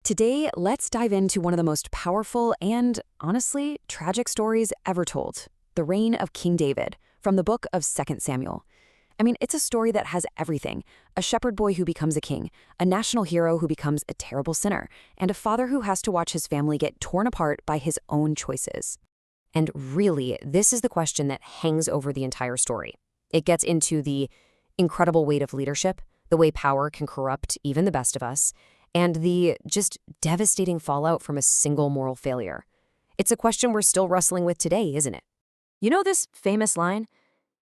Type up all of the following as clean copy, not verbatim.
Today, let's dive into one of the most powerful and, honestly, tragic stories ever told, the reign of King David, from the book of 2 Samuel. I mean, it's a story that has everything: a shepherd boy who becomes a king, a national hero who becomes a terrible sinner, and a father who has to watch his family get torn apart by his own choices. And really, this is the question that hangs over the entire story. It gets into the incredible weight of leadership, the way power can corrupt even the best of us, and the just devastating fallout from a single moral failure. It's a question we're still wrestling with today, isn't it? You know this famous line?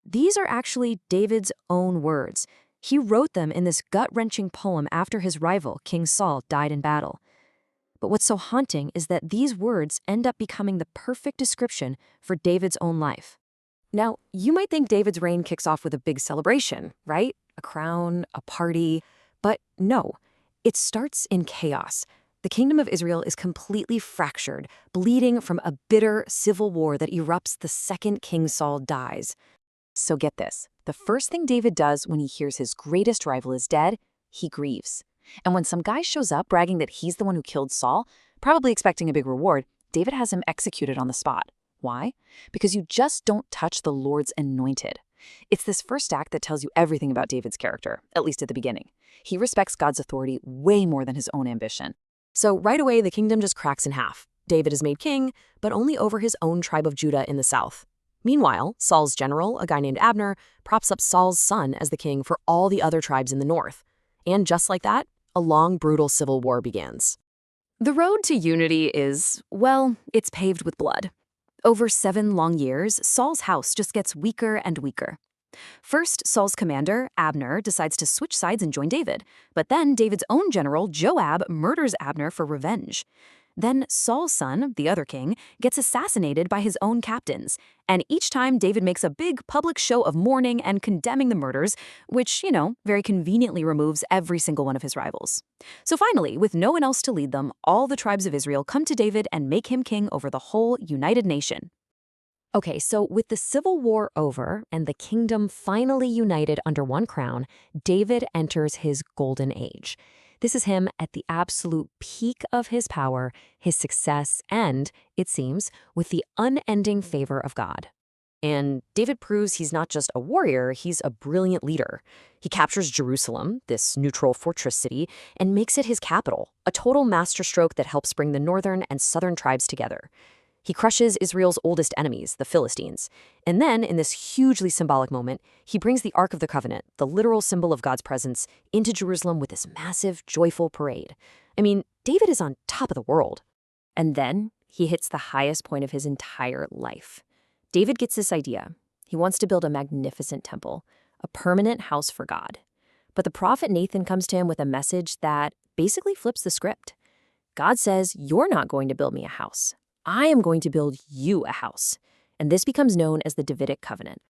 These are actually David's own words. He wrote them in this gut-wrenching poem after his rival, King Saul, died in battle. But what's so haunting is that these words end up becoming the perfect description for David's own life. Now, you might think David's reign kicks off with a big celebration, right? A crown, a party. But no, it starts in chaos. The kingdom of Israel is completely fractured, bleeding from a bitter civil war that erupts the second King Saul dies. So get this, the first thing David does when he hears his greatest rival is dead, he grieves. And when some guy shows up bragging that he's the one who killed Saul, probably expecting a big reward, David has him executed on the spot. Why? Because you just don't touch the Lord's anointed. It's this first act that tells you everything about David's character, at least at the beginning. He respects God's authority way more than his own ambition. So right away, the kingdom just cracks in half. David is made king, but only over his own tribe of Judah in the south. Meanwhile, Saul's general, a guy named Abner, props up Saul's son as the king for all the other tribes in the north. And just like that, a long, brutal civil war begins. The road to unity is, well, it's paved with blood. Over 7 long years, Saul's house just gets weaker and weaker. First, Saul's commander, Abner, decides to switch sides and join David. But then David's own general, Joab, murders Abner for revenge. Then Saul's son, the other king, gets assassinated by his own captains. And each time David makes a big public show of mourning and condemning the murders, which, very conveniently removes every single one of his rivals. So finally, with no one else to lead them, all the tribes of Israel come to David and make him king over the whole united nation. Okay, so with the civil war over and the kingdom finally united under one crown, David enters his golden age. This is him at the absolute peak of his power, his success, and, it seems, with the unending favor of God. And David proves he's not just a warrior, he's a brilliant leader. He captures Jerusalem, this neutral fortress city, and makes it his capital, a total masterstroke that helps bring the northern and southern tribes together. He crushes Israel's oldest enemies, the Philistines. And then, in this hugely symbolic moment, he brings the Ark of the Covenant, the literal symbol of God's presence, into Jerusalem with this massive, joyful parade. I mean, David is on top of the world. And then he hits the highest point of his entire life. David gets this idea. He wants to build a magnificent temple, a permanent house for God. But the prophet Nathan comes to him with a message that basically flips the script. God says, "You're not going to build me a house. I am going to build you a house." And this becomes known as the Davidic covenant.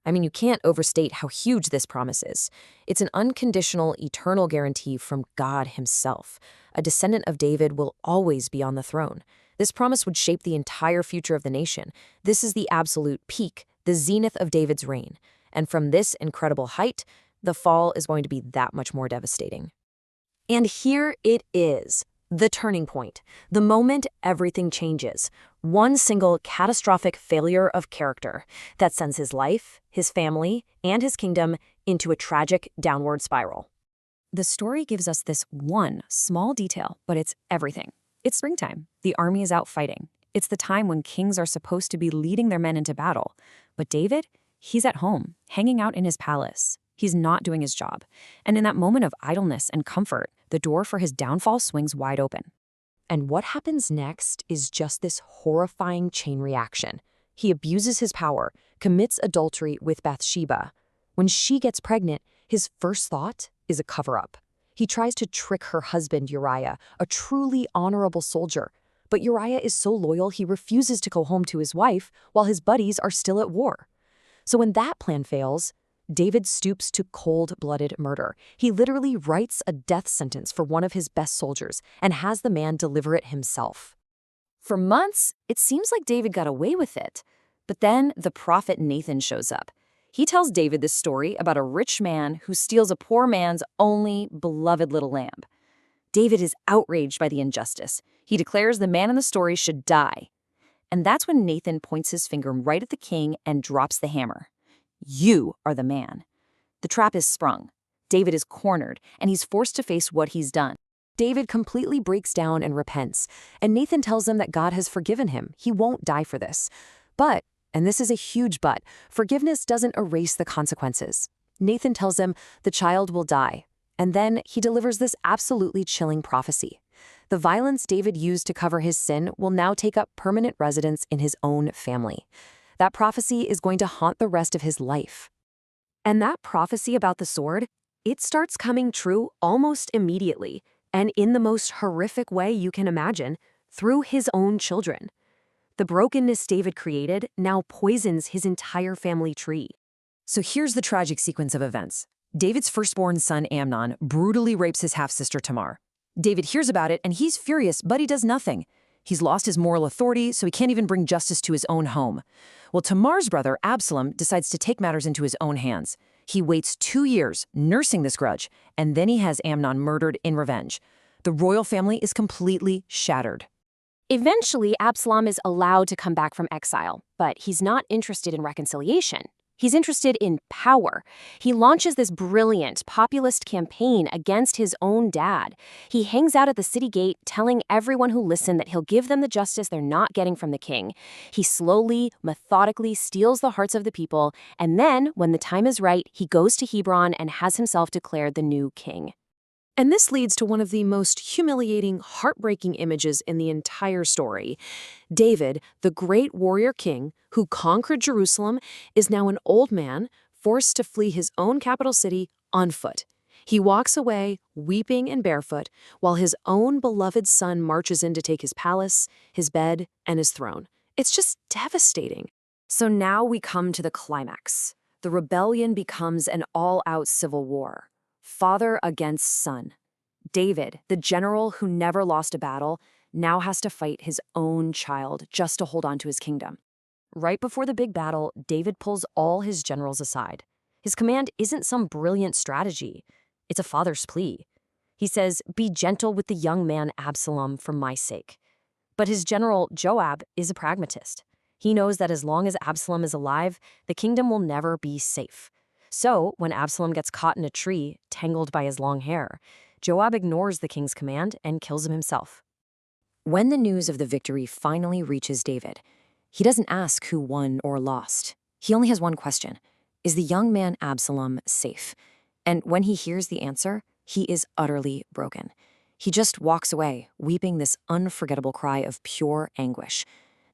I mean, you can't overstate how huge this promise is. It's an unconditional, eternal guarantee from God himself. A descendant of David will always be on the throne. This promise would shape the entire future of the nation. This is the absolute peak, the zenith of David's reign. And from this incredible height, the fall is going to be that much more devastating. And here it is. The turning point, the moment everything changes. One single catastrophic failure of character that sends his life, his family, and his kingdom into a tragic downward spiral. The story gives us this one small detail, but it's everything. It's springtime. The army is out fighting. It's the time when kings are supposed to be leading their men into battle. But David, he's at home, hanging out in his palace. He's not doing his job. And in that moment of idleness and comfort, the door for his downfall swings wide open. And what happens next is just this horrifying chain reaction. He abuses his power, commits adultery with Bathsheba. When she gets pregnant, his first thought is a cover-up. He tries to trick her husband, Uriah, a truly honorable soldier. But Uriah is so loyal he refuses to go home to his wife while his buddies are still at war. So when that plan fails, David stoops to cold-blooded murder. He literally writes a death sentence for one of his best soldiers and has the man deliver it himself. For months, it seems like David got away with it. But then the prophet Nathan shows up. He tells David this story about a rich man who steals a poor man's only beloved little lamb. David is outraged by the injustice. He declares the man in the story should die. And that's when Nathan points his finger right at the king and drops the hammer. You are the man. The trap is sprung. David is cornered, and he's forced to face what he's done. David completely breaks down and repents, and Nathan tells him that God has forgiven him. He won't die for this. But, and this is a huge but, forgiveness doesn't erase the consequences. Nathan tells him the child will die, and then he delivers this absolutely chilling prophecy. The violence David used to cover his sin will now take up permanent residence in his own family. That prophecy is going to haunt the rest of his life. And that prophecy about the sword, it starts coming true almost immediately, and in the most horrific way you can imagine, through his own children. The brokenness David created now poisons his entire family tree. So here's the tragic sequence of events. David's firstborn son Amnon brutally rapes his half-sister Tamar. David hears about it and he's furious, but he does nothing. He's lost his moral authority, so he can't even bring justice to his own home. Well, Tamar's brother, Absalom, decides to take matters into his own hands. He waits 2 years, nursing this grudge, and then he has Amnon murdered in revenge. The royal family is completely shattered. Eventually, Absalom is allowed to come back from exile, but he's not interested in reconciliation. He's interested in power. He launches this brilliant populist campaign against his own dad. He hangs out at the city gate telling everyone who listen that he'll give them the justice they're not getting from the king. He slowly, methodically steals the hearts of the people, and then, when the time is right, he goes to Hebron and has himself declared the new king. And this leads to one of the most humiliating, heartbreaking images in the entire story. David, the great warrior king who conquered Jerusalem, is now an old man forced to flee his own capital city on foot. He walks away, weeping and barefoot, while his own beloved son marches in to take his palace, his bed, and his throne. It's just devastating. So now we come to the climax. The rebellion becomes an all-out civil war. Father against son. David, the general who never lost a battle, now has to fight his own child just to hold on to his kingdom. Right before the big battle, David pulls all his generals aside. His command isn't some brilliant strategy. It's a father's plea. He says, "Be gentle with the young man Absalom for my sake." But his general, Joab, is a pragmatist. He knows that as long as Absalom is alive, the kingdom will never be safe. So, when Absalom gets caught in a tree, tangled by his long hair, Joab ignores the king's command and kills him himself. When the news of the victory finally reaches David, he doesn't ask who won or lost. He only has one question: is the young man Absalom safe? And when he hears the answer, he is utterly broken. He just walks away, weeping this unforgettable cry of pure anguish.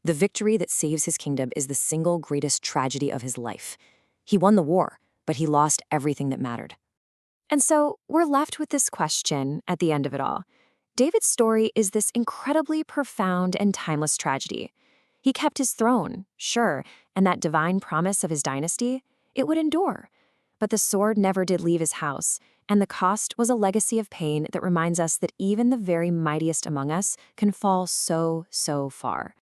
The victory that saves his kingdom is the single greatest tragedy of his life. He won the war, but he lost everything that mattered. And so we're left with this question at the end of it all. David's story is this incredibly profound and timeless tragedy. He kept his throne, sure, and that divine promise of his dynasty, it would endure. But the sword never did leave his house, and the cost was a legacy of pain that reminds us that even the very mightiest among us can fall so far.